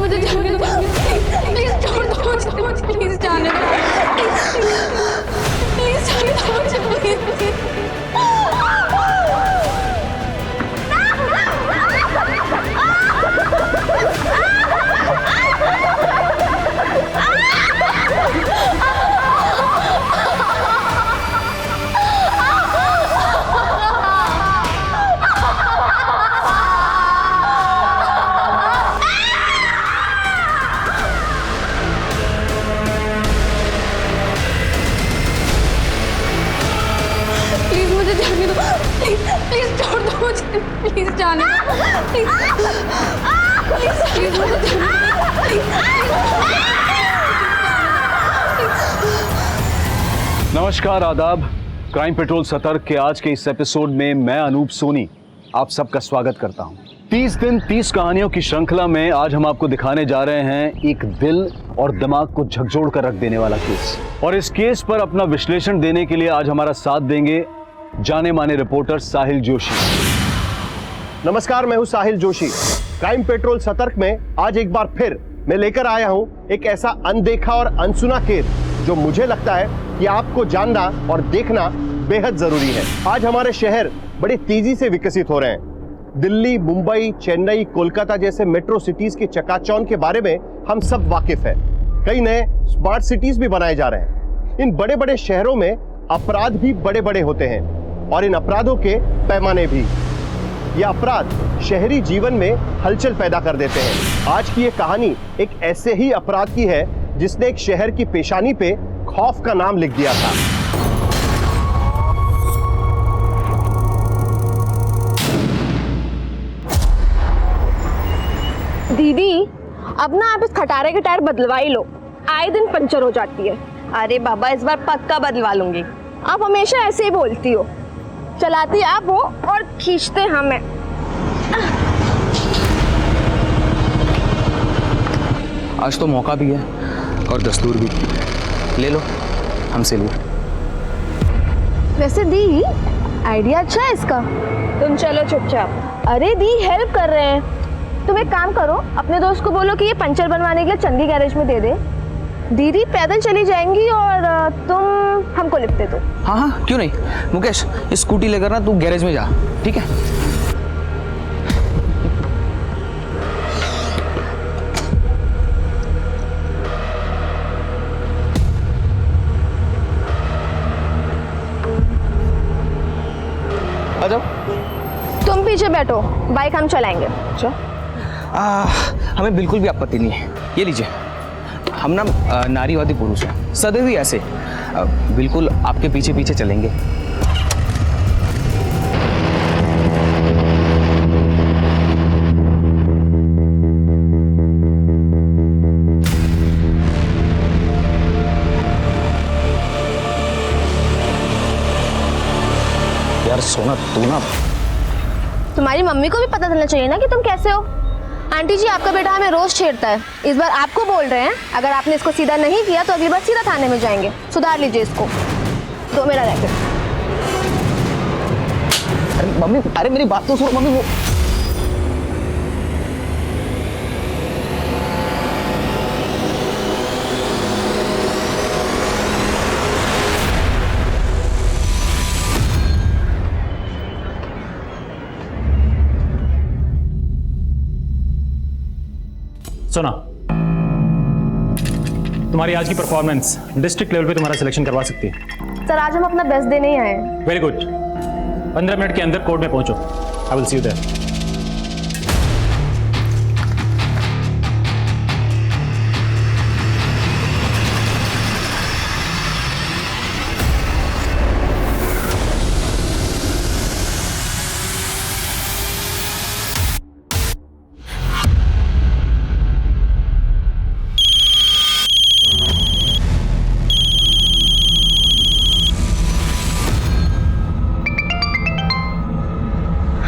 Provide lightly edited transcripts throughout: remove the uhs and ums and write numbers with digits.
मुझे जाने दो, प्लीज छोड़ दो मुझे, प्लीज जाने दो, प्लीज जाने दो मुझे, प्लीज। प्लीज छोड़ दो मुझे, प्लीज जाने दो, प्लीज प्लीज मुझे नमस्कार, आदाब। क्राइम पेट्रोल सतर्क के आज के इस एपिसोड में मैं अनूप सोनी आप सबका स्वागत करता हूं। 30 दिन 30 कहानियों की श्रृंखला में आज हम आपको दिखाने जा रहे हैं एक दिल और दिमाग को झकझोर कर रख देने वाला केस। और इस केस पर अपना विश्लेषण देने के लिए आज हमारा साथ देंगे जाने माने रिपोर्टर साहिल जोशी। नमस्कार, मैं हूं साहिल जोशी। क्राइम पेट्रोल सतर्क में आज एक बार फिर मैं लेकर आया हूं एक ऐसा अनदेखा और अनसुना केस जो मुझे लगता है कि आपको जानना और देखना बेहद जरूरी है। आज हमारे शहर बड़े तेजी से विकसित हो रहे हैं। दिल्ली, मुंबई, चेन्नई, कोलकाता जैसे मेट्रो सिटीज के चकाचौंध के बारे में हम सब वाकिफ हैं। कई नए स्मार्ट सिटीज भी बनाए जा रहे हैं। इन बड़े बड़े शहरों में अपराध भी बड़े बड़े होते हैं और इन अपराधों के पैमाने भी। ये अपराध शहरी जीवन में हलचल पैदा कर देते हैं। आज की ये कहानी एक ऐसे ही अपराध की है जिसने एक शहर की पेशानी पे खौफ का नाम लिख दिया था। दीदी, अब ना आप इस खटारे के टायर बदलवा ही लो, आए दिन पंचर हो जाती है। अरे बाबा, इस बार पक्का बदलवा लूंगी। आप हमेशा ऐसे ही बोलती हो, चलाती आप हो और खींचते हमें। आज तो मौका भी है और दस्तूर भी। ले लो, हमसे लो। वैसे दी, आइडिया अच्छा है इसका। तुम चलो चुपचाप। अरे दी, हेल्प कर रहे हैं। तुम एक काम करो, अपने दोस्त को बोलो कि ये पंचर बनवाने के लिए चंदी गैरेज में दे दे। दीदी पैदल चली जाएंगी और तुम हमको लिफ्ट दे दो। हाँ हाँ, क्यों नहीं। मुकेश, स्कूटी लेकर ना तू गैरेज में जा, ठीक है? आ जाओ। तुम पीछे बैठो, बाइक हम चलाएंगे। अच्छा, हमें बिल्कुल भी आपत्ति नहीं है। ये लीजिए, हम ना नारीवादी पुरुष हैं, सदैव ही ऐसे बिल्कुल आपके पीछे पीछे चलेंगे। यार सोना, तू ना, तुम्हारी मम्मी को भी पता चलना चाहिए ना कि तुम कैसे हो। आंटी जी, आपका बेटा हमें रोज छेड़ता है, इस बार आपको बोल रहे हैं। अगर आपने इसको सीधा नहीं किया तो अगली बार सीधा थाने में जाएंगे। सुधार लीजिए इसको। तो मेरा रैकेट। अरे मम्मी, अरे मेरी बात तो सुनो मम्मी। वो सुना, तुम्हारी आज की परफॉर्मेंस डिस्ट्रिक्ट लेवल पे तुम्हारा सिलेक्शन करवा सकती है। सर, आज हम अपना बेस्ट देने ही आए हैं। Very good. 15 मिनट के अंदर कोर्ट में पहुंचो। I will see you there.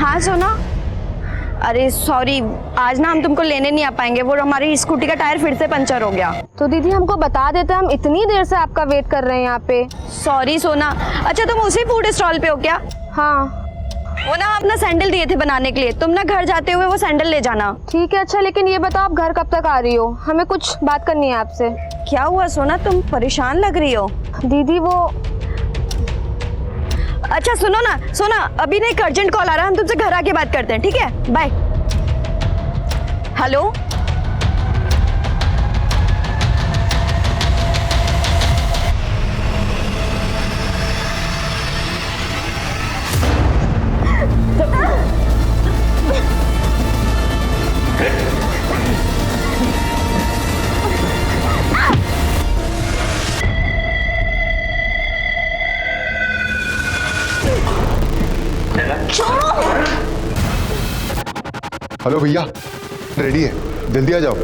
हाँ सोना, अरे सॉरी, आज ना हम तुमको लेने नहीं आ पाएंगे। वो हमारी स्कूटी का टायर फिर से पंचर हो गया। तो दीदी हमको बता देते, हम इतनी देर से आपका वेट कर रहे हैं यहाँ पे। सॉरी सोना। अच्छा, तुम उसी फूड स्टॉल पे हो क्या? हाँ। वो ना अपना सैंडल दिए थे बनाने के लिए, तुम ना घर जाते हुए वो सैंडल ले जाना। ठीक है, अच्छा लेकिन ये बताओ आप घर कब तक आ रही हो? हमें कुछ बात करनी है आपसे। क्या हुआ सोना, तुम परेशान लग रही हो? दीदी वो अच्छा सुनो ना, सोना अभी ना एक अर्जेंट कॉल आ रहा है, हम तुमसे घर आके बात करते हैं, ठीक है? बाय। हेलो हेलो भैया, रेडी है, जल्दी आ जाओ।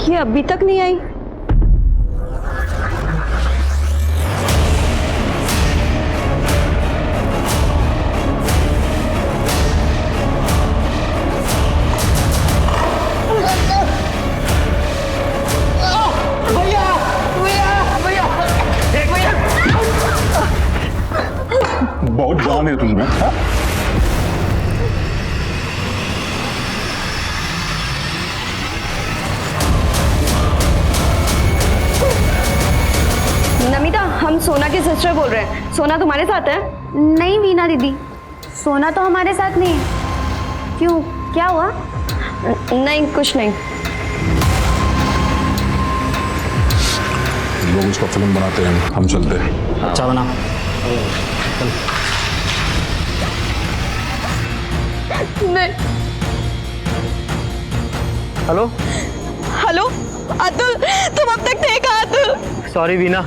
ये अभी तक नहीं आई। बहुत जान है तुमने। नमिता, हम सोना की सिस्टर बोल रहे हैं। सोना तुम्हारे साथ है? नहीं वीना दीदी, सोना तो हमारे साथ नहीं है। क्यों, क्या हुआ? नहीं कुछ नहीं। लोग उसका फिल्म बनाते हैं, हम चलते हैं। अच्छा बना। हेलो हेलो अतुल, तुम अब तक थे कहाँ? अतुल सॉरी वीना,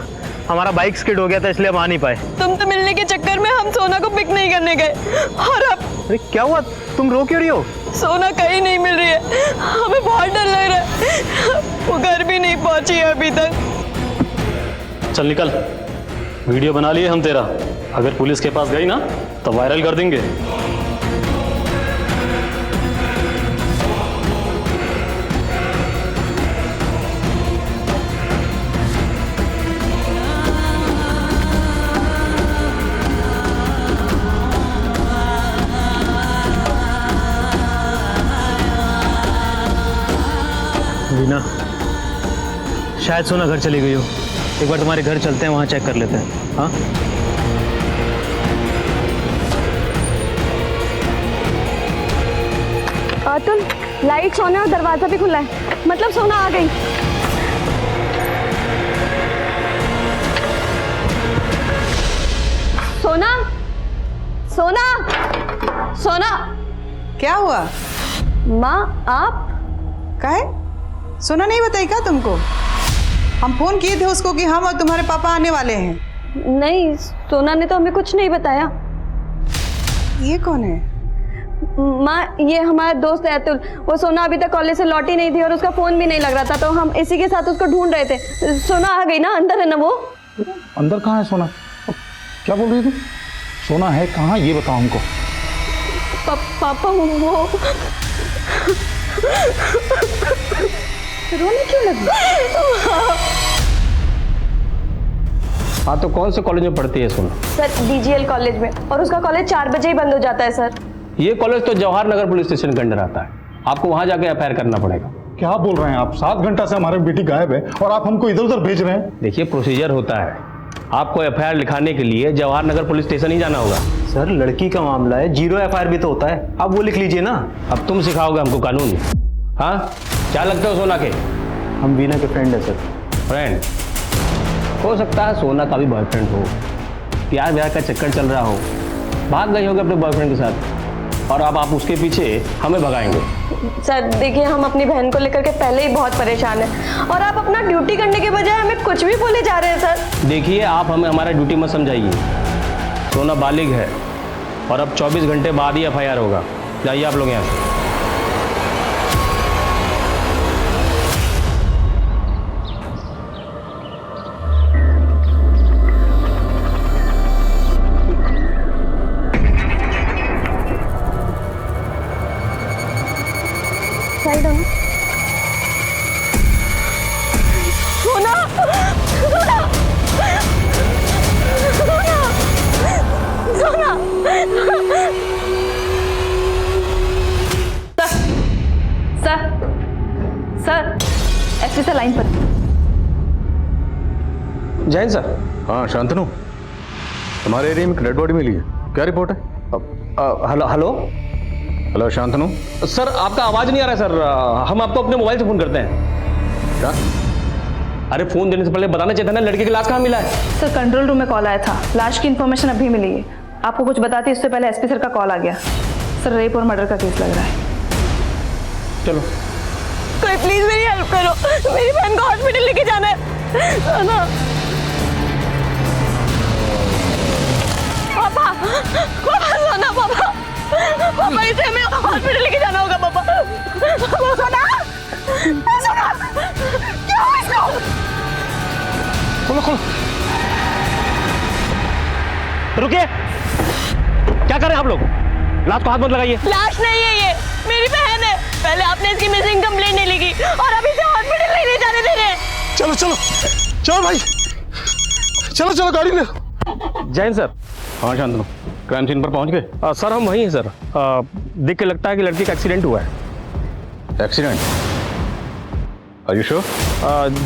हमारा बाइक स्किड हो गया था इसलिए हम आ नहीं पाए। तुम तो मिलने के चक्कर में हम सोना को पिक नहीं करने गए, और अब अरे क्या हुआ, तुम रो क्यों रही हो? सोना कहीं नहीं मिल रही है, हमें बहुत डर लग रहा है। वो घर भी नहीं पहुंची है अभी तक। चल निकल, वीडियो बना लिए हम तेरा, अगर पुलिस के पास गई ना तो वायरल कर देंगे। वीना, शायद सोना घर चली गई हो। एक बार तुम्हारे घर चलते हैं, वहाँ चेक कर लेते हैं। हाँ अतुल, लाइट्स ऑन है और दरवाजा भी खुला है, मतलब सोना आ गई। सोना, सोना, सोना। क्या हुआ? माँ आप? काहे? सुना नहीं बताई क्या तुमको? हम फोन किए थे उसको कि हम और तुम्हारे पापा आने वाले हैं। नहीं, सोना ने तो हमें कुछ नहीं बताया। ये कौन है? माँ, ये हमारा दोस्त है अतुल। वो सोना अभी तक कॉलेज से लौटी नहीं थी और उसका फोन भी नहीं लग रहा था, तो हम इसी के साथ उसको ढूंढ रहे थे। सोना आ गई ना, अंदर है ना वो? अंदर कहाँ है सोना? क्या बोल रही थी? सोना है कहाँ, ये बताओ हमको। पापा वो रोने क्यों लगी? हाँ, तो कौन से कॉलेज में पढ़ती है सोना? सर DGL कॉलेज में, और उसका कॉलेज 4 बजे ही बंद हो जाता है सर। ये कॉलेज तो जवाहर नगर पुलिस स्टेशन के अंडर आता है, आपको वहाँ जाके एफआईआर करना पड़ेगा। क्या बोल रहे हैं आप? 7 घंटा से हमारी बेटी गायब है और आप हमको इधर उधर भेज रहे हैं। देखिए, प्रोसीजर होता है, आपको एफआईआर लिखाने के लिए जवाहर नगर पुलिस स्टेशन ही जाना होगा। सर, लड़की का मामला है, 0 एफआईआर भी तो होता है, आप वो लिख लीजिए ना। अब तुम सिखाओगे हमको कानून? हाँ, क्या लगते हो सोना के? हम वीना के फ्रेंड है सर। फ्रेंड हो सकता है सोना का भी बॉयफ्रेंड हो, प्यार व्यार का चक्कर चल रहा हो, भाग गई होगी अपने बॉयफ्रेंड के साथ, और अब आप उसके पीछे हमें भगाएंगे। सर देखिए, हम अपनी बहन को लेकर के पहले ही बहुत परेशान हैं, और आप अपना ड्यूटी करने के बजाय हमें कुछ भी बोले जा रहे हैं सर। देखिए, आप हमें हमारा ड्यूटी मत समझाइए। सोना बालिग है और अब 24 घंटे बाद ही एफआईआर होगा। जाइए आप लोग यहाँ से। साइड होना। सोना, सोना, सोना, सोना। Sir, sir, SP sir line पर। जैन सर। हाँ शांतनु, तुम्हारे एरिया में डेड बॉडी मिली है, क्या रिपोर्ट है? Hello hello hello Shantanu. Sir, आपका आवाज नहीं आ रहा है सर। हम आपको अपने मोबाइल से फोन करते हैं। क्या? अरे फोन देने से पहले बताना चाहिए था ना, लड़के की लाश कहाँ मिला है? सर कंट्रोल रूम में कॉल आया था, लाश की इन्फॉर्मेशन अभी मिली है। आपको कुछ बताती उससे पहले एसपी सर का कॉल आ गया। सर रेप और मर्डर का केस लग रहा है। चलो कोई प्लीज मेरी हेल्प करो, मेरी बहन को हॉस्पिटल लेके जाना है। सोना, पापा, सोना, पापा, पापा इसे हमें हॉस्पिटल लेके जाना होगा। पापा, सोना, सोना, क्या हुआ इसको? खोलो खोलो, रुकिए। क्या कर रहे हैं आप लोग? लाश को हाथ मत लगाइए। लाश नहीं है ये, मेरी बहन है। पहले आपने इसकी मिसिंग कंप्लेंट नहीं लिखी और अभी से हॉस्पिटल नहीं जाने दे रहे। चलो चलो चलो भाई, चलो चलो गाड़ी ले। जैन सर। हाँ शांतनु, क्राइम सीन पर पहुंच गए? सर हम वहीं हैं सर। देख के लगता है कि लड़की का एक्सीडेंट हुआ है। एक्सीडेंट? Are you sure?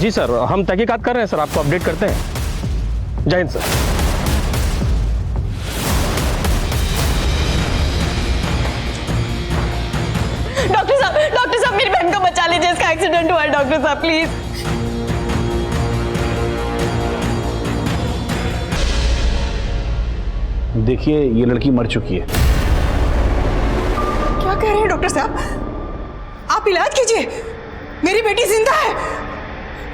जी सर, हम तहकीकात कर रहे हैं सर, आपको अपडेट करते हैं। जय हिंद सर। डॉक्टर साहब मेरी बहन को बचा लीजिए, इसका एक्सीडेंट हुआ है। डॉक्टर साहब प्लीज। देखिए ये लड़की मर चुकी है। क्या कह रहे हैं डॉक्टर साहब? आप इलाज कीजिए, मेरी बेटी जिंदा है,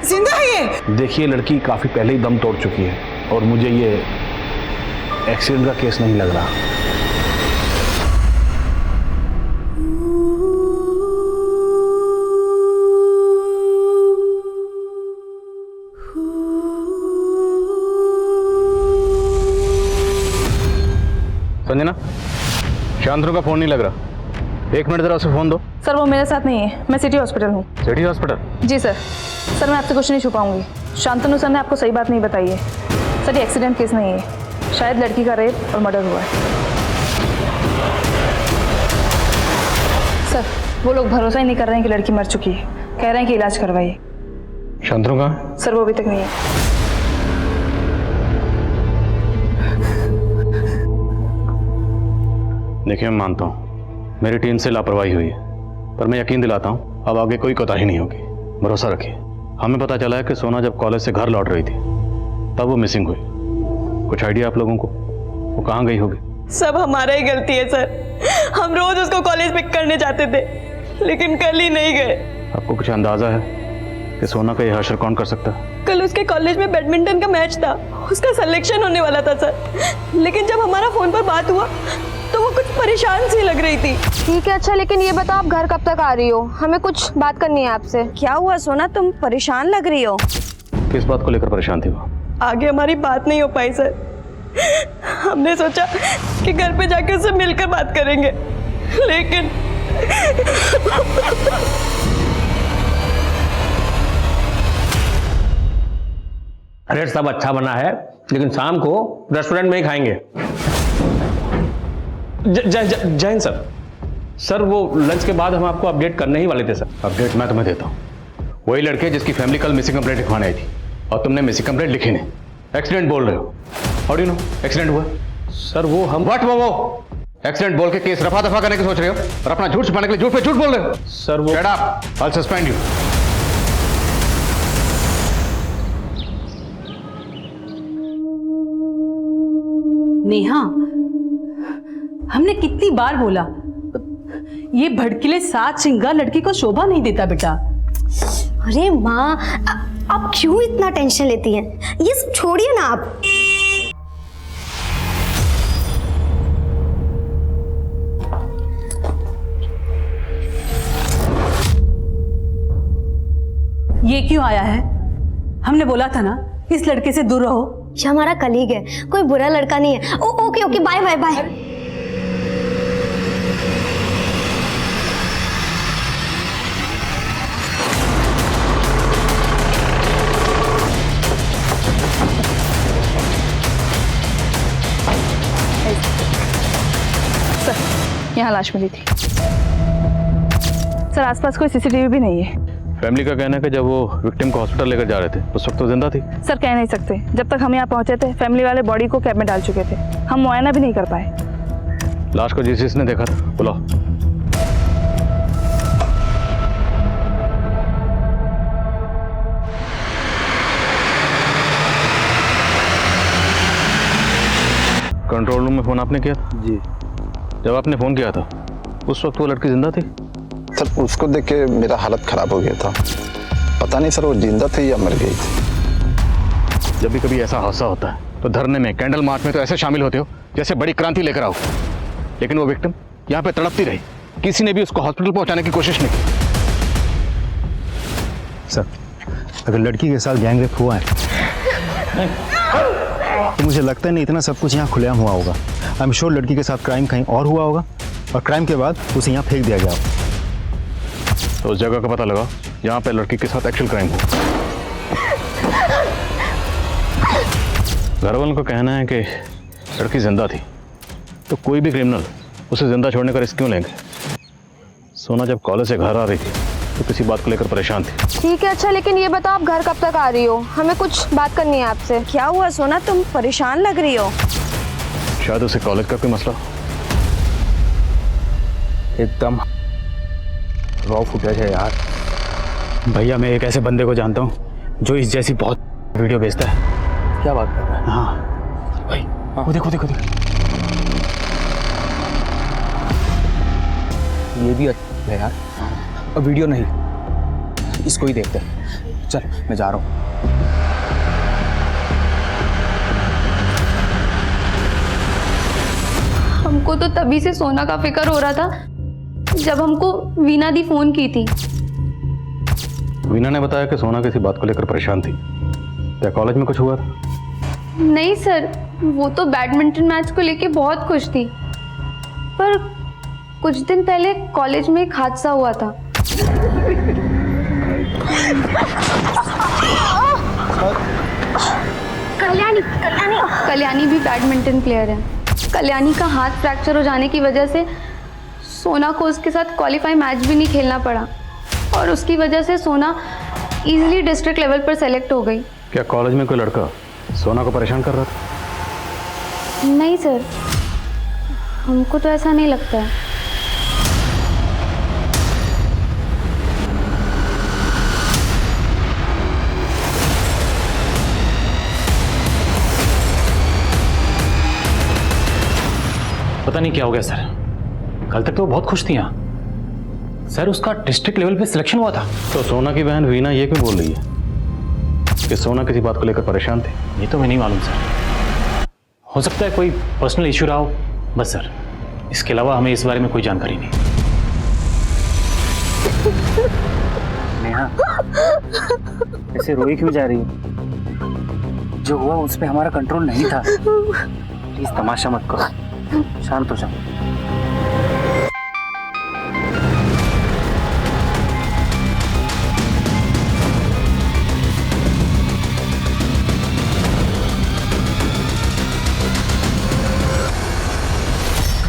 जिंदा है ये। देखिए लड़की काफी पहले ही दम तोड़ चुकी है और मुझे ये एक्सीडेंट का केस नहीं लग रहा। संजना, शांतनु का फोन नहीं लग रहा। 1 मिनट जरा उसे फोन दो। सर वो मेरे साथ नहीं है, मैं सिटी हॉस्पिटल हूँ। City hospital? जी सर। सर मैं आपसे कुछ नहीं छुपाऊंगी, शांतनु सर ने आपको सही बात नहीं बताई है। सर ये एक्सीडेंट केस नहीं है, शायद लड़की का रेप और मर्डर हुआ है। सर वो लोग भरोसा ही नहीं कर रहे हैं कि लड़की मर चुकी है, कह रहे हैं कि इलाज करवाइए। शांतनु कहाँ? सर वो अभी तक नहीं है। देखिए मैं मानता हूँ मेरी टीम से लापरवाही हुई है, पर मैं यकीन दिलाता हूँ अब आगे कोई कोताही नहीं होगी। भरोसा रखिए। हमें पता चला है कि सोना जब कॉलेज से घर लौट रही थी तब वो मिसिंग हुई। कुछ आइडिया आप लोगों को वो कहाँ गई होगी? सब हमारा ही गलती है सर, हम रोज उसको कॉलेज पिक करने जाते थे लेकिन कल ही नहीं गए। आपको कुछ अंदाजा है कि सोना का ये हशर कौन कर सकता है? कल उसके कॉलेज में बैडमिंटन का मैच था, उसका सिलेक्शन होने वाला था सर, लेकिन जब हमारा फोन पर बात हुआ तो वो कुछ परेशान सी लग रही थी। ठीक है, अच्छा लेकिन ये बताओ आप घर कब तक आ रही हो? हमें कुछ बात करनी है आपसे। क्या हुआ सोना, तुम परेशान लग रही हो? किस बात को लेकर परेशान थी वो? आगे हमारी बात नहीं हो पाई सर, हमने सोचा कि घर पे जाके उससे मिलकर बात करेंगे, लेकिन अरे सब अच्छा बना है, लेकिन शाम को रेस्टोरेंट में ही खाएंगे। जैन सर। सर वो लंच के बाद हम आपको अपडेट करने ही वाले थे सर। अपडेट मैं तुम्हें देता हूँ। वही लड़के जिसकी फैमिली कल मिसिंग कंप्लेंट लिखवाने आई थी और तुमने मिसिंग कंप्लेंट लिखी नहीं, एक्सीडेंट बोल रहे हो। How do you know accident हुआ? सर वो हम वो एक्सीडेंट बोल के केस रफा दफा करने की सोच रहे हो और अपना झूठ छुपाने के लिए झूठ पे झूठ बोल रहे हो। सर वो shut up, I suspend you. Neha, हमने कितनी बार बोला, ये भड़कीले सात श्रृंगार लड़की को शोभा नहीं देता बेटा। अरे माँ, आप क्यों इतना टेंशन लेती हैं? ये सब छोड़िए ना आप। ये क्यों आया है? हमने बोला था ना इस लड़के से दूर रहो। ये हमारा कलीग है, कोई बुरा लड़का नहीं है। Okay okay, bye bye bye. यहाँ लाश मिली थी। सर आसपास कोई सीसीटीवी भी नहीं है। फैमिली का कहना है कि जब वो विक्टिम को हॉस्पिटल लेकर जा रहे थे उस वक्त तो जिंदा थी। सर कह नहीं सकते, जब तक हम यहाँ पहुंचे थे फैमिली वाले बॉडी को कैब में डाल चुके थे, हम मुआयना भी नहीं कर पाए। लाश को जिसने देखा था बुलाओ। कंट्रोल रूम में फोन आपने किया था? जी जब आपने फोन किया था उस वक्त वो लड़की जिंदा थी? सर उसको देख के मेरा हालत खराब हो गया था, पता नहीं सर वो जिंदा थी या मर गई थी। जब भी कभी ऐसा हादसा होता है तो धरने में, कैंडल मार्च में तो ऐसे शामिल होते हो जैसे बड़ी क्रांति लेकर आओ, लेकिन वो विक्टिम यहाँ पे तड़पती रही, किसी ने भी उसको हॉस्पिटल पहुंचाने की कोशिश नहीं की। सर अगर लड़की के साथ गैंग रेप हुआ है तो मुझे लगता नहीं इतना सब कुछ यहाँ खुलेआम हुआ होगा। आई एम श्योर लड़की के साथ क्राइम कहीं और हुआ होगा और क्राइम के बाद उसे यहाँ फेंक दिया गया होगा। तो उस जगह का पता लगाओ जहाँ पे लड़की के साथ एक्चुअल क्राइम हुआ। घर वालों का कहना है कि लड़की जिंदा थी, तो कोई भी क्रिमिनल उसे जिंदा छोड़ने का रिस्क क्यों लेंगे? सोना जब कॉलेज से घर आ रही थी तो किसी बात को लेकर परेशान थी। ठीक है अच्छा, लेकिन ये बताओ आप घर कब तक आ रही हो? हमें कुछ बात करनी है आपसे। क्या हुआ सोना, तुम परेशान लग रही हो? शायद उसे कॉलेज का कोई मसला। एकदम रॉ फुटेज है यार। भैया मैं एक ऐसे बंदे को जानता हूँ जो इस जैसी बहुत वीडियो भेजता है। क्या बात कर रहा है? हाँ भाई वो देखो देखो देखो, ये भी अच्छा है यार। अब वीडियो नहीं, इसको ही देखते हैं। चल मैं जा रहा हूँ। हमको तो तभी से सोना का फिक्र हो रहा था जब हमको वीना दी फोन की थी। वीना ने बताया कि सोना किसी बात को लेकर परेशान थी। क्या कॉलेज में कुछ हुआ था? नहीं सर, वो तो बैडमिंटन मैच को लेके बहुत खुश थी, पर कुछ दिन पहले कॉलेज में एक हादसा हुआ था। कल्याणी भी बैडमिंटन प्लेयर है। कल्याणी का हाथ फ्रैक्चर हो जाने की वजह से सोना को उसके साथ क्वालिफाई मैच भी नहीं खेलना पड़ा और उसकी वजह से सोना इजीली डिस्ट्रिक्ट लेवल पर सेलेक्ट हो गई। क्या कॉलेज में कोई लड़का सोना को परेशान कर रहा था? नहीं सर, हमको तो ऐसा नहीं लगता है। पता नहीं क्या हो गया सर, कल तक तो वो बहुत खुश थी यहाँ। सर उसका डिस्ट्रिक्ट लेवल पे सिलेक्शन हुआ था। तो सोना की बहन वीना ये क्यों बोल रही है कि सोना किसी बात को लेकर परेशान थी? ये तो मैं नहीं मालूम सर, हो सकता है कोई पर्सनल इशू रहा हो बस सर, इसके अलावा हमें इस बारे में कोई जानकारी नहीं। नेहा ऐसे रोई क्यों जा रही हो? जो हुआ उस पर हमारा कंट्रोल नहीं था। प्लीज तमाशा मत करो, शांत हो जाओ।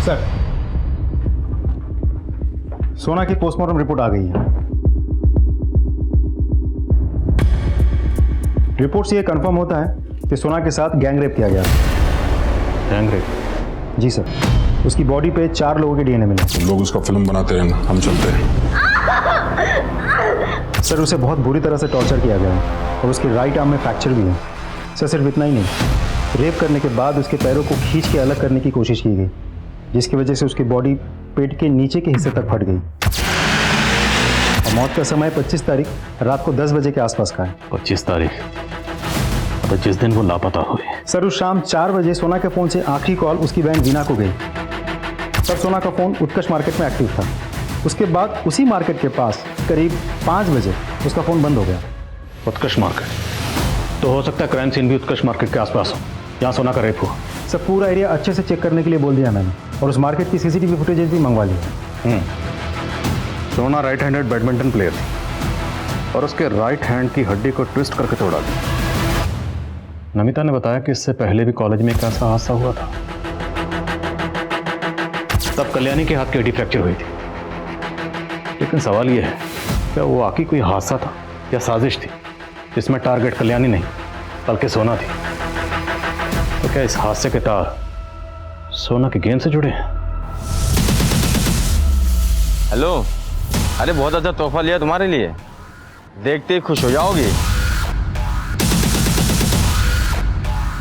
सर सोना की पोस्टमार्टम रिपोर्ट आ गई है। रिपोर्ट से यह कंफर्म होता है कि सोना के साथ गैंग रेप किया गया। Gang rape? जी सर, उसकी बॉडी पे 4 लोगों के डीएनए मिले। तुम लोग उसका फिल्म बनाते हैं ना, हम चलते हैं। सर उसे बहुत बुरी तरह से टॉर्चर किया गया है और उसके राइट आर्म में फ्रैक्चर भी है। सर सिर्फ इतना ही नहीं, रेप करने के बाद उसके पैरों को खींच के अलग करने की कोशिश की गई, जिसकी वजह से उसकी बॉडी पेट के नीचे के हिस्से तक फट गई। और मौत का समय 25 तारीख रात को 10 बजे के आसपास का है। 25 तारीख, तो जिस दिन वो लापता हुए। सर उस शाम 4 बजे सोना के फ़ोन से आखिरी कॉल उसकी बहन वीना को गई। सर सोना का फ़ोन उत्कर्ष मार्केट में एक्टिव था। उसके बाद उसी मार्केट के पास करीब 5 बजे उसका फ़ोन बंद हो गया। उत्कर्ष मार्केट, तो हो सकता है क्राइम सीन भी उत्कर्ष मार्केट के आसपास हो, जहाँ सोना का रेप हुआ। सर पूरा एरिया अच्छे से चेक करने के लिए बोल दिया मैंने और उस मार्केट की सीसीटीवी फुटेजेस भी मंगवा ली। सोना राइट हैंडेड बैडमिंटन प्लेयर थी और उसके राइट हैंड की हड्डी को ट्विस्ट करके तोड़ा दी। नमिता ने बताया कि इससे पहले भी कॉलेज में एक ऐसा हादसा हुआ था। तब कल्याणी के हाथ की हड्डी फ्रैक्चर हुई थी। लेकिन सवाल यह है, क्या वो वाकई कोई हादसा था या साजिश थी जिसमें टारगेट कल्याणी नहीं बल्कि सोना थी? तो क्या इस हादसे के तार सोना के गेम से जुड़े हैं? हेलो, अरे बहुत अच्छा तोहफा लिया तुम्हारे लिए, देखते ही खुश हो जाओगी।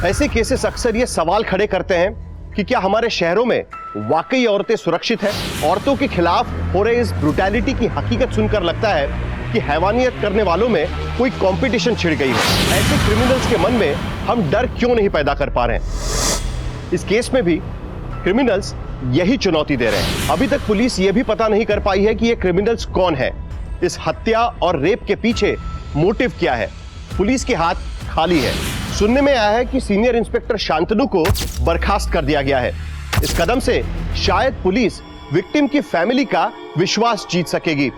ऐसे केसेस अक्सर ये सवाल खड़े करते हैं कि क्या हमारे शहरों में वाकई औरतें सुरक्षित हैं? औरतों के खिलाफ हो रहे इस ब्रुटैलिटी की हकीकत सुनकर लगता है कि हैवानियत करने वालों में कोई कंपटीशन छिड़ गई है। ऐसे क्रिमिनल्स के मन में हम डर क्यों नहीं पैदा कर पा रहे हैं? इस केस में भी क्रिमिनल्स यही चुनौती दे रहे हैं। अभी तक पुलिस यह भी पता नहीं कर पाई है कि ये क्रिमिनल्स कौन है, इस हत्या और रेप के पीछे मोटिव क्या है। पुलिस के हाथ खाली है। सुनने में आया है कि सीनियर इंस्पेक्टर शांतनु को बर्खास्त कर दिया गया है। इस कदम से शायद पुलिस विक्टिम की फैमिली का विश्वास जीत सकेगी।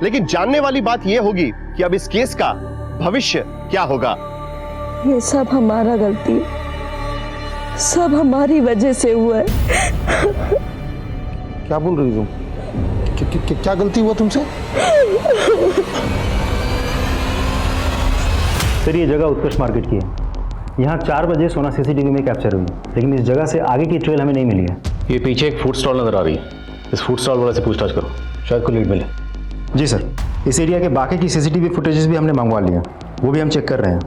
लेकिन जानने वाली बात यह होगी कि अब इस केस का भविष्य क्या होगा। ये सब हमारा गलती है, सब हमारी वजह से हुआ है। क्या बोल रही तुम? क्या गलती हुआ तुमसे? सर ये जगह उत्कर्ष मार्केट की है। यहाँ 4 बजे सोना सीसीटीवी में कैप्चर हुई, लेकिन इस जगह से आगे की ट्रेल हमें नहीं मिली है। ये पीछे एक फूड स्टॉल नजर आ रही है, इस फूड स्टॉल वाले से पूछताछ करो, शायद कोई लीड मिले। जी सर, इस एरिया के बाकी की सीसीटीवी फुटेजेस भी हमने मंगवा लिया, वो भी हम चेक कर रहे हैं।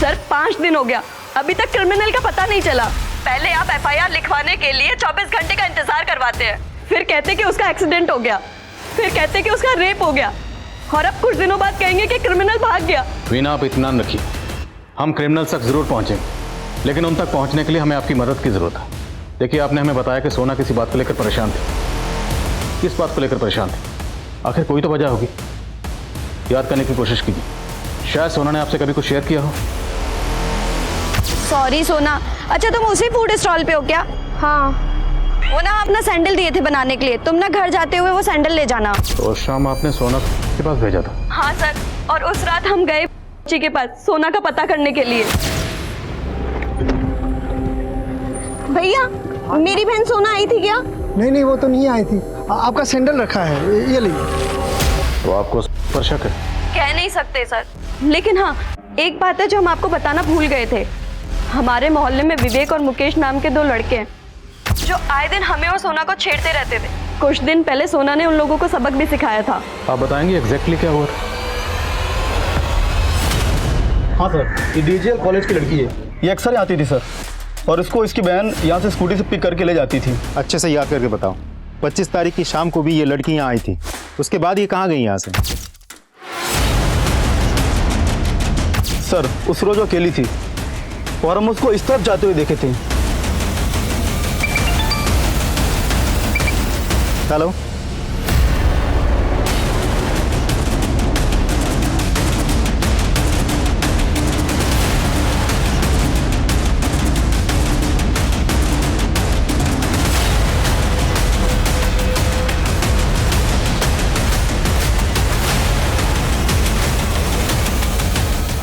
सर 5 दिन हो गया, अभी तक क्रिमिनल का पता नहीं चला। पहले आप एफआईआर लिखवाने के लिए 24 घंटे का इंतजार करवाते हैं, फिर कहते कि उसका एक्सीडेंट हो गया, फिर कहते कि उसका रेप हो गया, और अब कुछ दिनों बाद कहेंगे कि क्रिमिनल भाग गया। वीना, आप इत्मीनान रखिए, हम क्रिमिनल तक जरूर पहुंचेंगे, लेकिन उन तक पहुंचने के लिए हमें आपकी मदद की जरूरत है। देखिए, आपने हमें बताया कि सोना किसी बात को लेकर परेशान थी। किस बात को लेकर परेशान थी? आखिर कोई तो वजह होगी। याद करने की कोशिश कीजिए, शायद सोना ने आपसे कभी कुछ शेयर किया हो। सॉरी सोना। अच्छा तुम उसी फूड स्टॉल पे हो क्या? हाँ। वो ना अपना सैंडल दिए थे बनाने के लिए, तुम ना घर जाते हुए वो सैंडल ले जाना। तो उस शाम आपने सोना के पास भेजा था? हाँ सर, और उस रात हम गए जी के पास सोना का पता करने के लिए। भैया, मेरी बहन सोना आई थी क्या? नहीं, वो तो नहीं आई थी। आपका सैंडल रखा है, ये लीजिए। तो आपको पर शक है? कह नहीं सकते सर, लेकिन हाँ एक बात है जो हम आपको बताना भूल गए थे। हमारे मोहल्ले में विवेक और मुकेश नाम के 2 लड़के हैं जो आए दिन हमें और सोना को छेड़ते रहते थे। कुछ दिन पहले सोना ने उन लोगों को सबक भी सिखाया था। आप बताएंगे एग्जैक्टली क्या हुआ? हाँ सर, ये डीजीएल कॉलेज की लड़की है, ये अक्सर आती थी सर, और इसको इसकी बहन यहाँ से स्कूटी से पिक करके ले जाती थी। अच्छे से याद करके बताओ, 25 तारीख की शाम को भी ये लड़की यहाँ आई थी, उसके बाद ये कहाँ गई यहाँ से? सर उस रोज वो अकेली थी और हम उसको इस तरफ जाते हुए देखे थे। हेलो,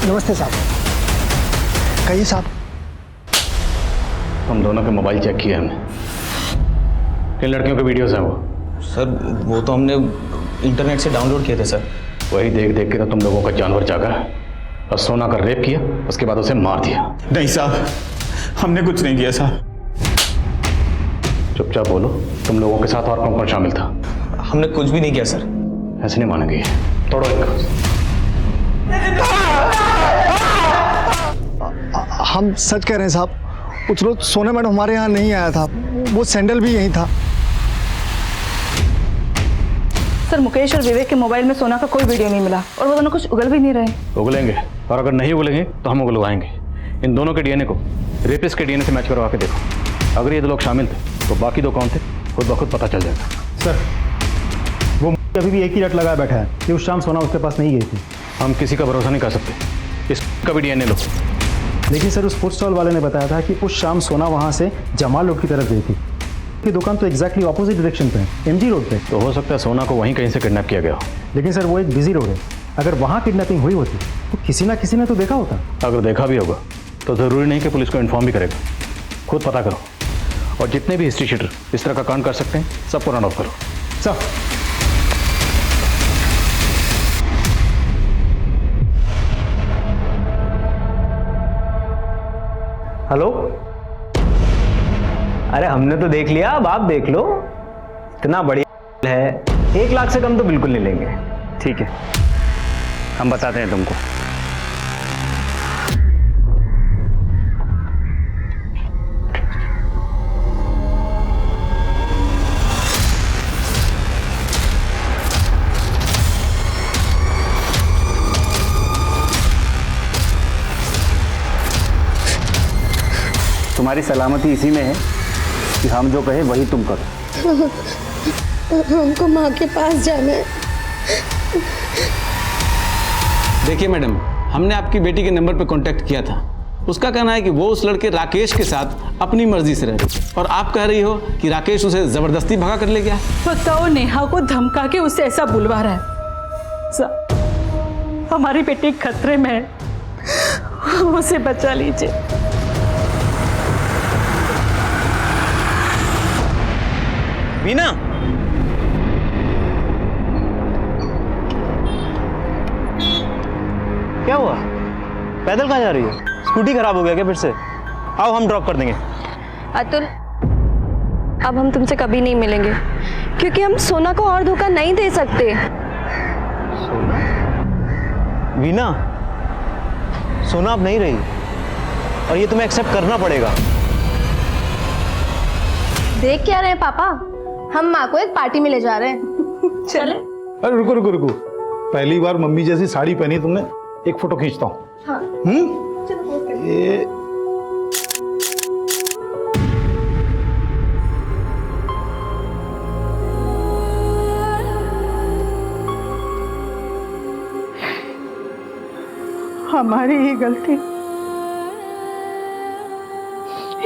नमस्ते साहब। कहिए साहब। हम दोनों के मोबाइल चेक किए हमने, किन लड़कियों के वीडियोस हैं वो? सर वो तो हमने इंटरनेट से डाउनलोड किए थे सर। वही देख देख के तो तुम लोगों का जानवर जागा और सोना का रेप किया, उसके बाद उसे मार दिया। नहीं साहब, हमने कुछ नहीं किया साहब। चुपचाप बोलो, तुम लोगों के साथ और कौन कौन शामिल था? हमने कुछ भी नहीं किया सर। ऐसे नहीं मानेंगे, तोड़ो इनको। हम सच कह रहे हैं साहब, उस रोज सोना मैडम हमारे यहाँ नहीं आया था, वो सैंडल भी यहीं था। सर मुकेश और विवेक के मोबाइल में सोना का कोई वीडियो नहीं मिला और वो दोनों कुछ उगल भी नहीं रहे। उगलेंगे, और अगर नहीं उगलेंगे तो हम उगलवाएंगे। इन दोनों के डीएनए को रेपिस्ट के डीएनए से मैच करवा के देखो। अगर ये 2 लोग शामिल थे तो बाकी 2 कौन थे खुद ब खुद पता चल जाएगा। सर वो अभी भी एक ही रट लगाए बैठा है कि उस शाम सोना उसके पास नहीं गई थी। हम किसी का भरोसा नहीं कर सकते, इसका भी डीएनए लो। लेकिन सर उस फूड स्टॉल वाले ने बताया था कि उस शाम सोना वहाँ से जमाल रोड की तरफ गई थी। की दुकान तो एग्जैक्टली ऑपोजिट डायरेक्शन पे है, एमजी रोड पे। तो हो सकता है सोना को वहीं कहीं से किडनैप किया गया हो। लेकिन सर वो एक बिजी रोड है, अगर वहाँ किडनैपिंग हुई होती तो किसी ना किसी ने तो देखा होता। अगर देखा भी होगा तो ज़रूरी नहीं कि पुलिस को इन्फॉर्म भी करेगा। खुद पता करो और जितने भी हिस्ट्री शीटर इस तरह का कांड कर सकते हैं सबको रन ऑफ करो। सर हेलो, अरे हमने तो देख लिया, अब आप देख लो। इतना बढ़िया है, 1 लाख से कम तो बिल्कुल नहीं लेंगे। ठीक है, हम बताते हैं तुमको। तुम्हारी सलामती इसी में है कि हम जो कहे वही तुम करो। हमको माँ के पास जाना है। देखिए मैडम, हमने आपकी बेटी के नंबर पर कांटेक्ट किया था। उसका कहना है कि वो उस लड़के राकेश के साथ अपनी मर्जी से रह रही, और आप कह रही हो कि राकेश उसे जबरदस्ती भगा कर ले गया। बताओ, नेहा को धमका के उसे ऐसा बुलवा रहा है। हमारी बेटी खतरे में है, उसे बचा लीजिए। मीना, क्या हुआ? पैदल कहाँ जा रही हो? स्कूटी खराब हो गया क्या फिर से? आओ हम ड्रॉप कर देंगे। अतुल, अब हम तुमसे कभी नहीं मिलेंगे, क्योंकि हम सोना को और धोखा नहीं दे सकते। वीना, सोना अब नहीं रही और ये तुम्हें एक्सेप्ट करना पड़ेगा। देख क्या रहे हैं पापा, हम माँ को एक पार्टी में ले जा रहे हैं। चले। अरे रुको रुको रुको, पहली बार मम्मी जैसी साड़ी पहनी तुमने, एक फोटो खींचता हूँ। हाँ। ये हमारी ही गलती,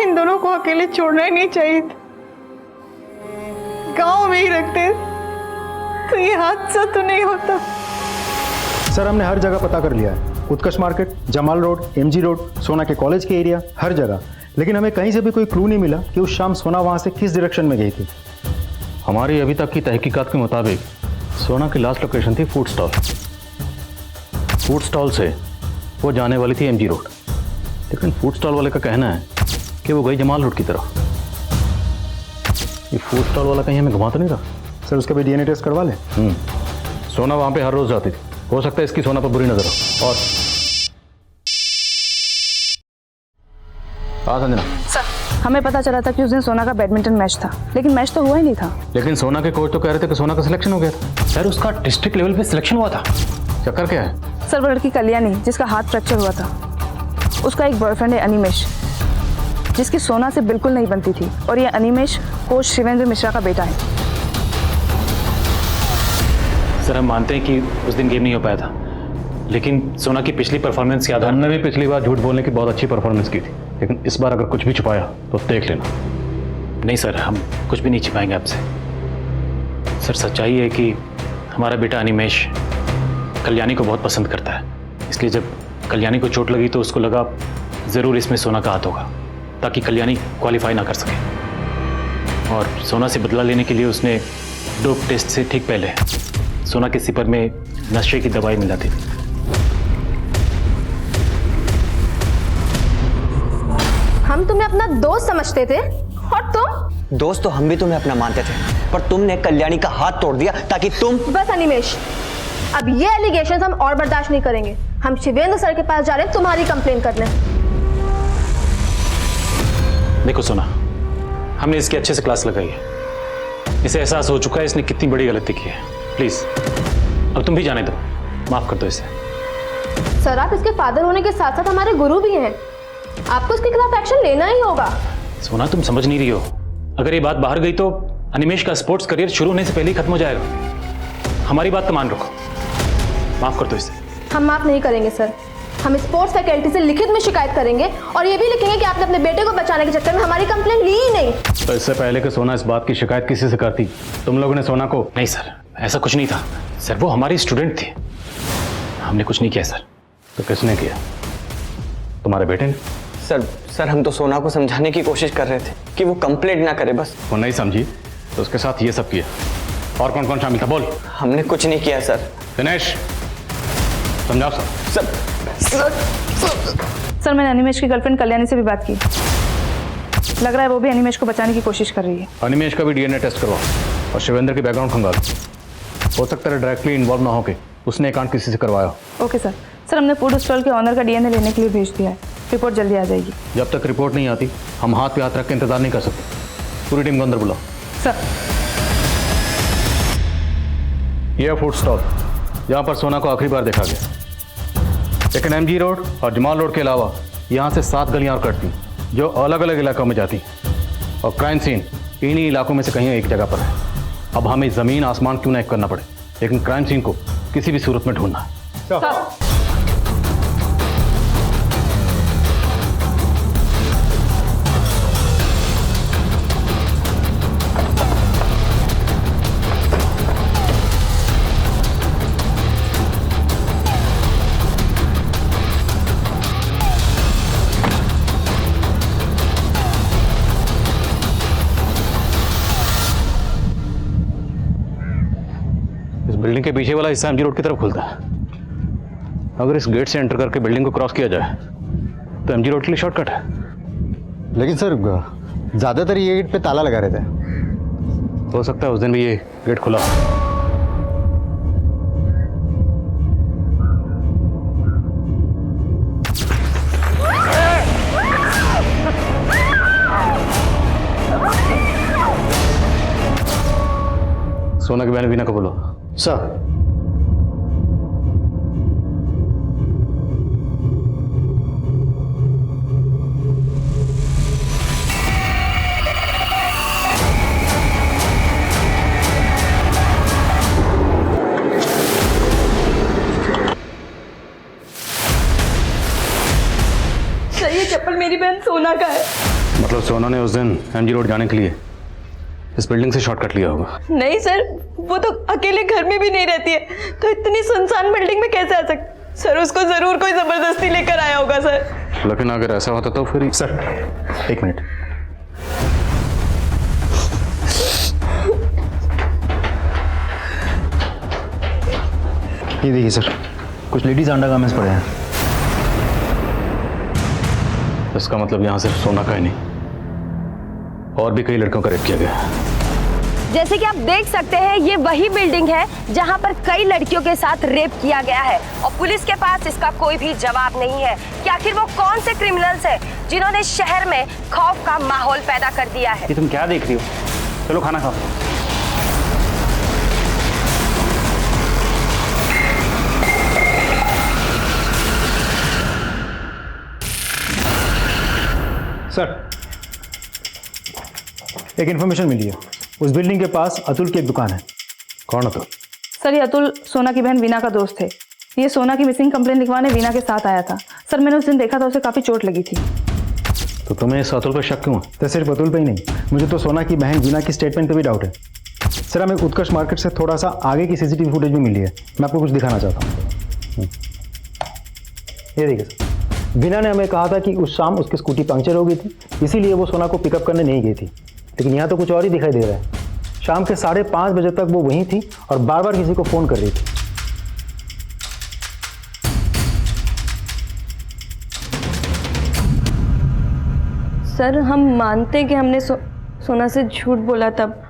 इन दोनों को अकेले छोड़ना ही नहीं चाहिए था। गांव में ही रखते तो ये हादसा तो नहीं होता। सर हमने हर जगह पता कर लिया है, Utkarsh market, Jamal road, MG road, सोना के कॉलेज के एरिया, हर जगह। लेकिन हमें कहीं से भी कोई क्लू नहीं मिला कि उस शाम सोना वहाँ से किस डायरेक्शन में गई थी। हमारी अभी तक की तहकीकात के मुताबिक सोना की लास्ट लोकेशन थी फूड स्टॉल। फूड स्टॉल से वो जाने वाली थी एमजी रोड, लेकिन फूड स्टॉल वाले का कहना है कि वो गई जमाल रोड की तरफ। ये फूड स्टॉल वाला कहीं हमें घुमा तो नहीं रहा? सर उसका भी डीएनए टेस्ट करवा लें। सोना वहाँ पे हर रोज जाती थी, हो सकता है इसकी सोना पर बुरी नजर हो। और संजना, सर, हमें पता चला था कि उस दिन सोना का बैडमिंटन मैच था, लेकिन मैच तो हुआ ही नहीं था। लेकिन सोना के कोच तो कह रहे थे कि सोना का सिलेक्शन हो गया था। सर उसका डिस्ट्रिक्ट लेवल पे सिलेक्शन हुआ था। चक्कर क्या है? सर वो लड़की कल्याणी, जिसका हाथ फ्रैक्चर हुआ था, उसका एक बॉयफ्रेंड है अनिमेश, जिसकी सोना से बिल्कुल नहीं बनती थी। और ये अनिमेश कोच शिवेंद्र मिश्रा का बेटा है। सर हम मानते हैं कि उस दिन गेम नहीं हो पाया था, लेकिन सोना की पिछली परफॉर्मेंस के आधार हमने भी पिछली बार झूठ बोलने की बहुत अच्छी परफॉर्मेंस की थी, लेकिन इस बार अगर कुछ भी छुपाया तो देख लेना। नहीं सर, हम कुछ भी नहीं छिपाएंगे आपसे। सर सच्चाई है कि हमारा बेटा अनिमेश कल्याणी को बहुत पसंद करता है, इसलिए जब कल्याणी को चोट लगी तो उसको लगा ज़रूर इसमें सोना का हाथ होगा, ताकि कल्याणी क्वालिफाई ना कर सके। और सोना से बदला लेने के लिए उसने डोप टेस्ट से ठीक पहले सोना के सिपर में नशे की दवाई मिला थी। हम तुम्हें अपना दोस्त समझते थे, और तुम? दोस्त तो हम भी तुम्हें अपना मानते थे, पर तुमने कल्याणी का हाथ तोड़ दिया ताकि तुम। बस अनिमेश, अब ये एलिगेशंस हम और बर्दाश्त नहीं करेंगे। हम शिवेंद्र सर के पास जा रहे हैं तुम्हारी कंप्लेन करने। देखो सोना, हमने इसकी अच्छे से क्लास लगाई है, इसे एहसास हो चुका है इसने कितनी बड़ी गलती की है। प्लीज अब तुम भी जाने दो, माफ कर दो इसे। सर आप इसके फादर होने के साथ साथ हमारे गुरु भी हैं, आपको इसके खिलाफ एक्शन लेना ही होगा। सोना तुम समझ नहीं रही हो, अगर ये बात बाहर गई तो अनिमेश का स्पोर्ट्स करियर शुरू होने से पहले ही खत्म हो जाएगा। हमारी बात का मान रखो, माफ कर दो इसे। हम माफ नहीं करेंगे सर, हम स्पोर्ट्स फैकल्टी से लिखित में शिकायत करेंगे और ये भी लिखेंगे कि आपने अपने बेटे को बचाने के चक्कर में हमारी कंप्लेंट ली ही नहीं। तो इससे पहले कि सोना इस बात की शिकायत किसी से करती, तुम लोगों ने सोना को। नहीं सर, ऐसा कुछ नहीं था सर, वो हमारी स्टूडेंट थी। हमने कुछ नहीं किया सर। तो किसने किया? तुम्हारे बेटे ने? सर हम तो सोना को समझाने की कोशिश कर रहे थे कि वो कंप्लेंट ना करे बस। वो नहीं समझी तो उसके साथ ये सब किया। और कौन कौन शामिल था बोल। हमने कुछ नहीं किया सर। दिनेश समझाओ सर। सर मैंने अनिमेश की गर्लफ्रेंड कल्याणी से भी बात की। लग रहा है वो भी अनिमेश को बचाने की कोशिश कर रही है। अनिमेश का भी डीएनए टेस्ट करवाओ और शिवेंद्र की बैकग्राउंड खंगालो। हो सकता है डायरेक्टली इन्वॉल्व ना होके उसने कांड किसी से करवाया। Okay sir. सर हमने फूड स्टॉल के ऑनर का डीएनए लेने के लिए भेज दिया है। रिपोर्ट जल्दी आ जाएगी। जब तक रिपोर्ट नहीं आती हम हाथ पे हाथ रख के इंतजार नहीं कर सकते। पूरी टीम को अंदर बुलाओ। सर यह फूड स्टॉल जहाँ पर सोना को आखिरी बार देखा गया। लेकिन एमजी रोड और जमाल रोड के अलावा यहाँ से 7 गलियाँ और कटती जो अलग अलग इलाकों में जाती और क्राइम सीन इन्हीं इलाकों में से कहीं एक जगह पर है। अब हमें ज़मीन आसमान क्यों ना एक करना पड़े लेकिन क्राइम सीन को किसी भी सूरत में ढूंढना है। बिल्डिंग के पीछे वाला हिस्सा एमजी रोड की तरफ खुलता है। अगर इस गेट से एंटर करके बिल्डिंग को क्रॉस किया जाए तो एमजी रोड के लिए शॉर्टकट है। लेकिन सर ज़्यादातर ये गेट पे ताला लगा रहता है। हो सकता है उस दिन भी ये गेट खुला हो। सोना की बहन वीना को बोलो। सर सर ये चप्पल मेरी बहन सोना का है। मतलब सोना ने उस दिन एमजी रोड जाने के लिए इस बिल्डिंग से शॉर्टकट लिया होगा। नहीं सर वो तो अकेले घर में भी नहीं रहती है तो इतनी सुनसान बिल्डिंग में कैसे आ सकती। सर उसको जरूर कोई जबरदस्ती लेकर आया होगा सर। लेकिन अगर ऐसा होता तो फिर सर 1 मिनट। ये देखिए सर कुछ लेडीज अंडरगारमेंट्स पड़े हैं। इसका मतलब यहाँ सिर्फ सोना का ही नहीं और भी कई लड़कियों का रेप किया गया है। जैसे कि आप देख सकते हैं ये वही बिल्डिंग है जहां पर कई लड़कियों के साथ रेप किया गया है और पुलिस के पास इसका कोई भी जवाब नहीं है कि आखिर वो कौन से क्रिमिनल्स हैं जिन्होंने शहर में खौफ का माहौल पैदा कर दिया है। ये तुम क्या देख रही हो? चलो खाना खाओ। सर एक इन्फॉर्मेशन मिली है। उस बिल्डिंग के पास अतुल की एक दुकान है। कौन अतुल? सर ये अतुल सोना की बहन वीना का दोस्त है। ये सोना की मिसिंग कंप्लेंट लिखवाने वीना के साथ आया था। सर मैंने उस दिन देखा था उसे काफ़ी चोट लगी थी। तो तुम्हें इस अतुल पर शक क्यों है? तो सिर्फ अतुल पे ही नहीं, मुझे तो सोना की बहन वीना की स्टेटमेंट पे भी डाउट है। सर हमें उत्कर्ष मार्केट से थोड़ा सा आगे की सीसीटीवी फुटेज भी मिली है। मैं आपको कुछ दिखाना चाहता हूँ। ये देखिए सर, वीना ने हमें कहा था कि उस शाम उसकी स्कूटी पंक्चर हो गई थी, इसीलिए वो सोना को पिकअप करने नहीं गई थी। लेकिन यहाँ तो कुछ और ही दिखाई दे रहा है। शाम के 5:30 बजे तक वो वहीं थी और बार बार किसी को फ़ोन कर रही थी। सर हम मानते हैं कि हमने सोना से झूठ बोला तब,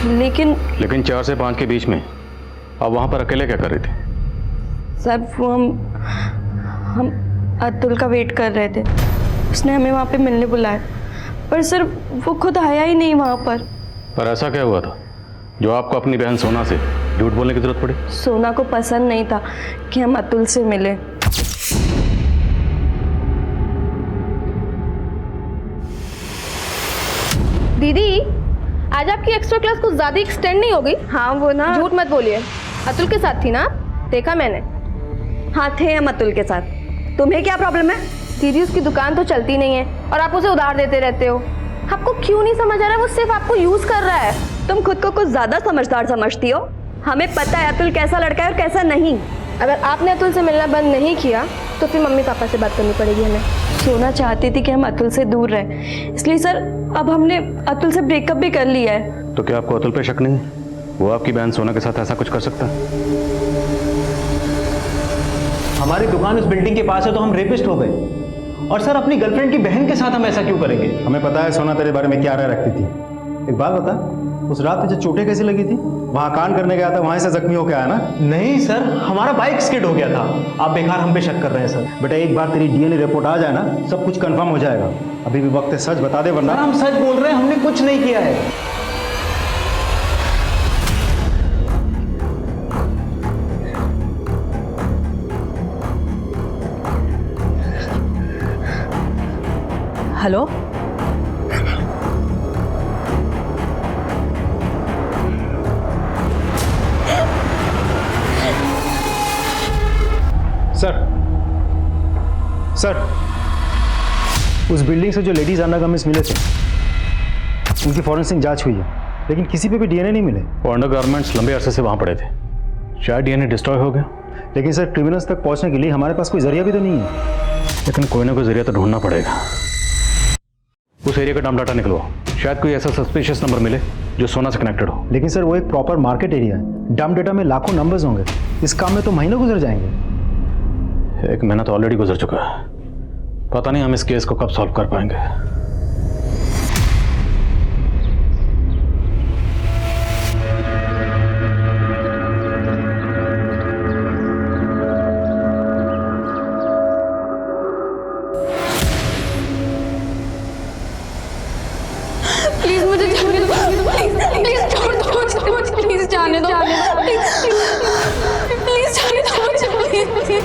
लेकिन 4 से 5 के बीच में आप वहाँ पर अकेले क्या कर रहे थे? सर वो हम अतुल का वेट कर रहे थे। उसने हमें वहाँ पे मिलने बुलाया पर सर वो खुद आया ही नहीं वहाँ पर। पर ऐसा क्या हुआ था जो आपको अपनी बहन सोना से झूठ बोलने की जरूरत पड़ी? सोना को पसंद नहीं था कि हम अतुल से मिले। दीदी आज आपकी एक्स्ट्रा क्लास कुछ ज्यादा एक्सटेंड नहीं हो गई? हाँ वो ना, झूठ मत बोलिए। अतुल के साथ थी ना? देखा मैंने। हाँ थे हम अतुल के साथ। तुम्हें क्या प्रॉब्लम है? दीदी उसकी दुकान तो चलती नहीं है और आप उसे उधार देते रहते हो। आपको क्यों नहीं समझ आ रहा है वो सिर्फ आपको यूज कर रहा है। तुम खुद को कुछ ज्यादा समझदार समझती हो। हमें पता है अतुल कैसा लड़का है और कैसा नहीं। अगर आपने अतुल से मिलना बंद नहीं किया तो फिर मम्मी पापा से बात करनी पड़ेगी हमें। सोना चाहती थी कि हम अतुल से दूर रहें, इसलिए सर अब हमने अतुल से ब्रेकअप भी कर लिया है। तो क्या आपको अतुल पे शक नहीं है? वो आपकी बहन सोना के साथ ऐसा कुछ कर सकता है? हमारी दुकान उस बिल्डिंग के पास है तो हम रेपिस्ट हो गए, और सर अपनी गर्लफ्रेंड की बहन के साथ हम ऐसा क्यों करेंगे? हमें पता है सोना तेरे बारे में क्या राय रखती थी। एक बात बता, उस रात तुझे चोटें कैसे लगी थी? वहाँ कांड करने गया था, वहाँ से जख्मी होकर आया ना? नहीं सर, हमारा बाइक स्किड हो गया था। आप बेकार हम पे शक कर रहे हैं सर। बेटा एक बार तेरी डीएनए रिपोर्ट आ जाए ना, सब कुछ कंफर्म हो जाएगा। अभी भी वक्त है, सच बता दे वरना। हम सच बोल रहे हैं, हमने कुछ नहीं किया है। हेलो, सर उस बिल्डिंग से जो लेडीज अंडरगारमेंट्स मिले थे उनकी फॉरेंसिक जांच हुई है, लेकिन किसी पे भी डीएनए नहीं मिले। वो अंडरगारमेंट्स लंबे अरसे से वहाँ पड़े थे, शायद डीएनए डिस्ट्रॉय हो गया। लेकिन सर क्रिमिनल्स तक पहुँचने के लिए हमारे पास कोई जरिया भी तो नहीं है। लेकिन कोई ना कोई जरिया तो ढूंढना पड़ेगा। उस एरिया का नाम डाटा निकलवाओ, शायद कोई ऐसा सस्पिशियस नंबर मिले जो सोना से कनेक्टेड हो। लेकिन सर वो एक प्रॉपर मार्केट एरिया है, डम डेटा में लाखों नंबर्स होंगे। इस काम में तो महीनों गुजर जाएंगे। एक महीना तो ऑलरेडी गुजर चुका है, पता नहीं हम इस केस को कब सॉल्व कर पाएंगे। प्लीज मुझे जाने दो, प्लीज छोड़ दो, प्लीज जाने दो, प्लीज जाने दो मुझे, प्लीज।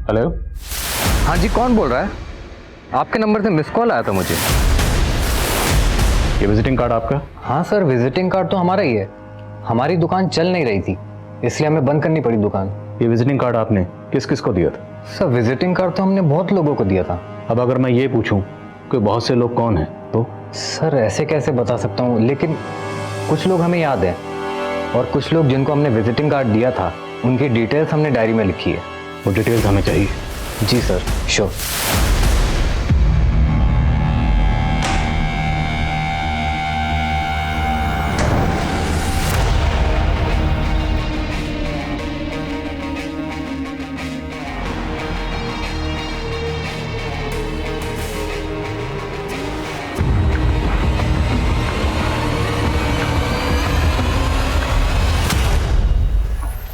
हेलो, हाँ जी, कौन बोल रहा है? आपके नंबर से मिस कॉल आया था मुझे। ये विजिटिंग कार्ड आपका? हाँ सर, विजिटिंग कार्ड तो हमारा ही है। हमारी दुकान चल नहीं रही थी, इसलिए हमें बंद करनी पड़ी दुकान। ये विजिटिंग कार्ड आपने किस किस को दिया था? सर विजिटिंग कार्ड तो हमने बहुत लोगों को दिया था। अब अगर मैं ये पूछूं कि बहुत से लोग कौन हैं तो? सर ऐसे कैसे बता सकता हूँ, लेकिन कुछ लोग हमें याद है, और कुछ लोग जिनको हमने विजिटिंग कार्ड दिया था उनकी डिटेल्स हमने डायरी में लिखी है। वो डिटेल्स हमें चाहिए। जी सर, श्योर।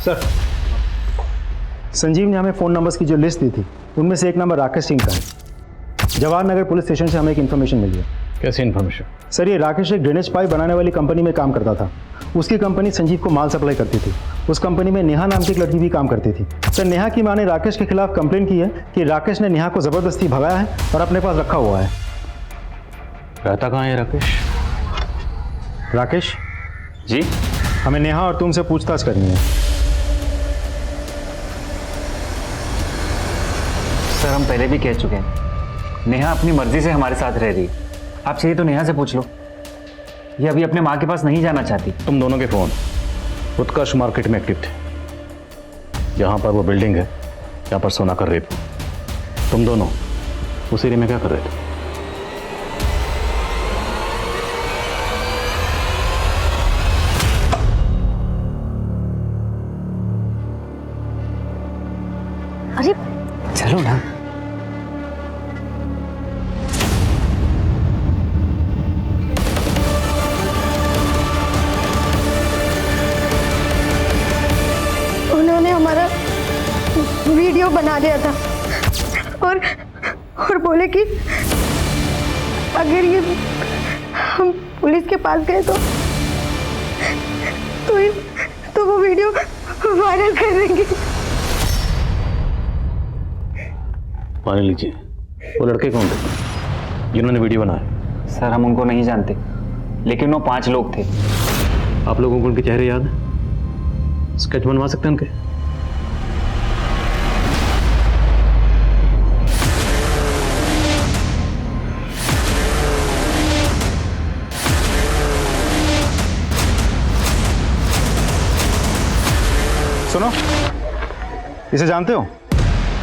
सर संजीव ने हमें फ़ोन नंबर्स की जो लिस्ट दी थी उनमें से एक नंबर राकेश सिंह का है। जवाहर नगर पुलिस स्टेशन से हमें एक इन्फॉर्मेशन मिली है। कैसी इन्फॉर्मेशन? सर ये राकेश एक ड्रेनेज पाइप बनाने वाली कंपनी में काम करता था। उसकी कंपनी संजीव को माल सप्लाई करती थी। उस कंपनी में नेहा नाम की एक लड़की भी काम करती थी। सर नेहा की मां ने राकेश के खिलाफ कंप्लेन की है कि राकेश ने नेहा को ज़बरदस्ती भगाया है और अपने पास रखा हुआ है। रहता कहाँ है राकेश? राकेश जी, हमें नेहा और तुमसे पूछताछ करनी है। सर हम पहले भी कह चुके हैं, नेहा अपनी मर्जी से हमारे साथ रह रही है। आप चाहिए तो नेहा से पूछ लो, ये अभी अपने माँ के पास नहीं जाना चाहती। तुम दोनों के फ़ोन उत्कर्ष मार्केट में एक्टिव थे, जहाँ पर वो बिल्डिंग है, जहाँ पर सोना का रेप। तुम दोनों उस एरिया में क्या कर रहे थे? अरे चलो ना। उन्होंने हमारा वीडियो बना दिया था और बोले कि अगर ये हम पुलिस के पास गए तो वो वीडियो वायरल कर देंगे। मान लीजिए, वो लड़के कौन थे जिन्होंने वीडियो बनाया? सर हम उनको नहीं जानते, लेकिन वो 5 लोग थे। आप लोगों को उनके चेहरे याद हैं? स्केच बनवा सकते हैं उनके? सुनो, इसे जानते हो?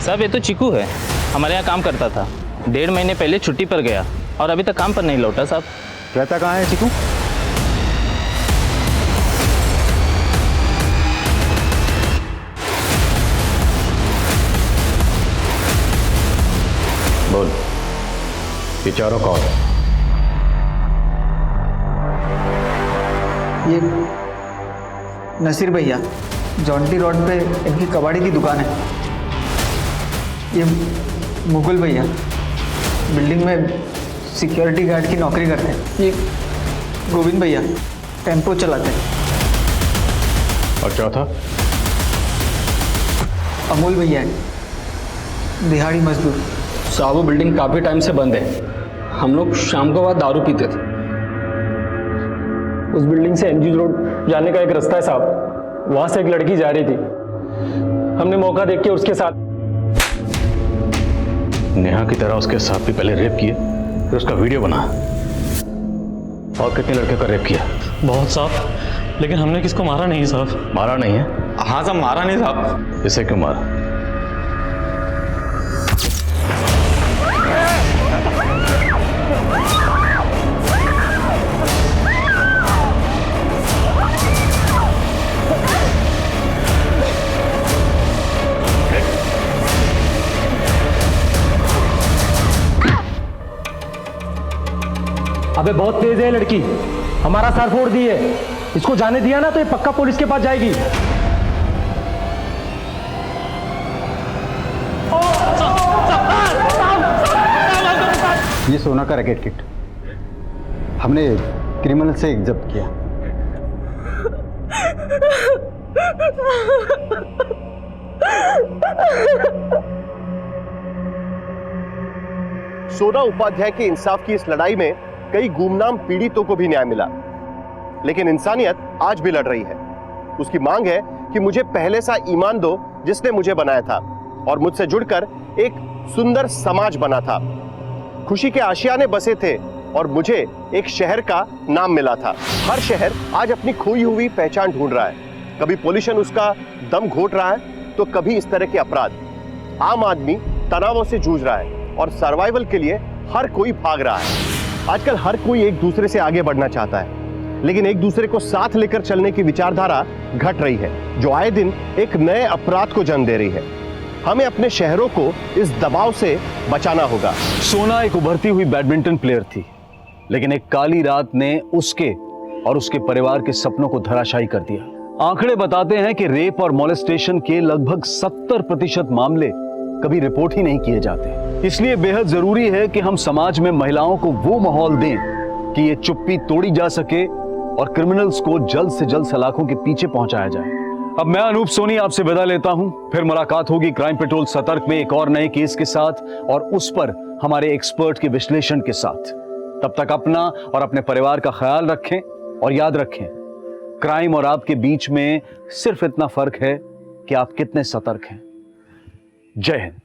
साहब ये तो चिकू है, हमारे यहाँ काम करता था। 1.5 महीने पहले छुट्टी पर गया और अभी तक काम पर नहीं लौटा साहब। रहता कहाँ है चिकू? बोल, ये चारों कौन? ये नसीर भैया, जॉन्टी रोड पे इनकी कबाड़ी की दुकान है। ये मुकुल भैया, बिल्डिंग में सिक्योरिटी गार्ड की नौकरी करते हैं। ये गोविंद भैया, टेम्पो चलाते हैं। और चौथा? अमोल भैया है, दिहाड़ी मजदूर। साहब वो बिल्डिंग काफ़ी टाइम से बंद है। हम लोग शाम को बाद दारू पीते थे। उस बिल्डिंग से एमजी रोड जाने का एक रास्ता है साहब, वहाँ से एक लड़की जा रही थी। हमने मौका देख के उसके साथ। नेहा की तरह उसके साथ भी पहले रेप किए, फिर उसका वीडियो बना। और कितने लड़के का रेप किया? बहुत साहब, लेकिन हमने किसको मारा नहीं साहब। मारा नहीं है? हाँ साहब, मारा नहीं साहब। इसे क्यों मारा? अबे बहुत तेज है लड़की, हमारा सर फोड़ दी है। इसको जाने दिया ना तो ये पक्का पुलिस के पास जाएगी। ये सोना का रैकेट किट हमने क्रिमिनल से जब्त किया। सोना उपाध्याय के इंसाफ की इस लड़ाई में कई गुमनाम पीड़ितों को भी न्याय मिला, लेकिन इंसानियत आज भी लड़ रही है। उसकी मांग है कि मुझे पहले सा ईमान दो जिसने मुझे बनाया था और मुझसे जुड़कर एक सुंदर समाज बना था। खुशी के आशियाने बसे थे और मुझे एक शहर का नाम मिला था। हर शहर आज अपनी खोई हुई पहचान ढूंढ रहा है। कभी पॉल्यूशन उसका दम घोट रहा है तो कभी इस तरह के अपराध। आम आदमी तनावों से जूझ रहा है और सर्वाइवल के लिए हर कोई भाग रहा है। आजकल हर कोई एक दूसरे से आगे बढ़ना चाहता है, लेकिन एक दूसरे को साथ लेकर चलने की विचारधारा घट रही है, जो आए दिन एक नए अपराध को जन्म दे रही है। हमें अपने शहरों को इस दबाव से बचाना होगा। सोना एक उभरती हुई बैडमिंटन प्लेयर थी, लेकिन एक काली रात ने उसके और उसके परिवार के सपनों को धराशायी कर दिया। आंकड़े बताते हैं कि रेप और मोलेस्टेशन के लगभग 70% मामले कभी रिपोर्ट ही नहीं किए जाते। इसलिए बेहद जरूरी है कि हम समाज में महिलाओं को वो माहौल दें कि ये चुप्पी तोड़ी जा सके और क्रिमिनल्स को जल्द से जल्द सलाखों के पीछे पहुंचाया जाए। अब मैं अनूप सोनी आपसे विदा लेता हूं। फिर मुलाकात होगी क्राइम पेट्रोल सतर्क में एक और नए केस के साथ और उस पर हमारे एक्सपर्ट के विश्लेषण के साथ। तब तक अपना और अपने परिवार का ख्याल रखें और याद रखें, क्राइम और आपके बीच में सिर्फ इतना फर्क है कि आप कितने सतर्क हैं। जय हिंद।